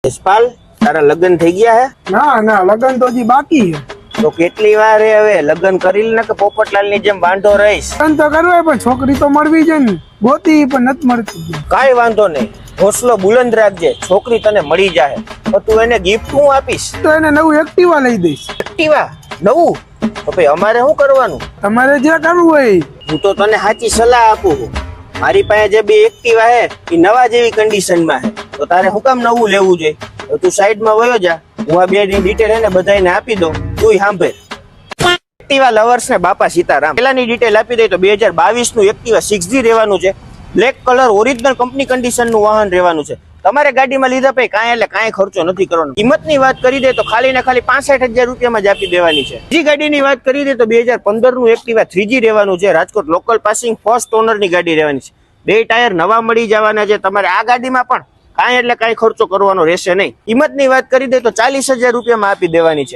યશપાલ, તારા લગ્ન થઈ ગયા હે? ના ના, લગન તો હજી બાકી છે. તો કેટલી વાર હે હવે લગ્ન કરી લે ને કે પોપટલાલ ની જેમ વાંઢો રહીશ? લગન તો કરવાય પણ છોકરી તો મળવી છે ને, ગોતી પણ નથી મળતી. કાઈ વાંધો નહીં, હોસલો બુલંદ રાખજે, છોકરી તને મળી જાય. તો તું એને ગિફ્ટ હું આપીશ? તો એને નવું એક્ટિવા લઈ દઈશ. એક્ટિવા નવું? તો ભાઈ અમારે શું કરવાનું? તમારે જે કરવું હોય. હું તો તને સાચી સલાહ આપું છું. મારી પાસે જે બે એક્ટિવા હે એ નવા જેવી કન્ડિશનમાં હે, તો તારે શું કામ નવું લેવું જોઈએ? તો તું સાઈડમાં વયો જા, હું આ બે ની ડિટેલ એને બધાને આપી દઉં, તું સાંભળ. એક્ટિવા લવર્સ ને બાપા સીતારામ, પેલાની ડિટેલ આપી દે તો 2022 નું એક્ટિવા 6G રહેવાનું છે. Black colour original company condition નું વાહન રહેવાનું છે. તમારે ગાડીમાં લીધા પછી કાંઈ એટલે કાંઈ ખર્ચો નથી કરવાનો. કિંમતની વાત કરી દે તો ખાલી ને ખાલી 65,000 રૂપિયામાં જ આપી દેવાની છે. બીજી ગાડીની વાત કરી દે તો 2015 નું એક્ટિવા 3G રહેવાનું છે. Rajkot local passing first honour ની ગાડી રહેવાની છે. બે ટાયર નવા મળી જવાના છે. તમારે આ ગાડીમાં પણ કાંઈ એટલે કાંઈ ખર્ચો કરવાનો રહેશે નહીં. કિંમતની વાત કરી દે તો 40,000 રૂપિયામાં આપી દેવાની છે.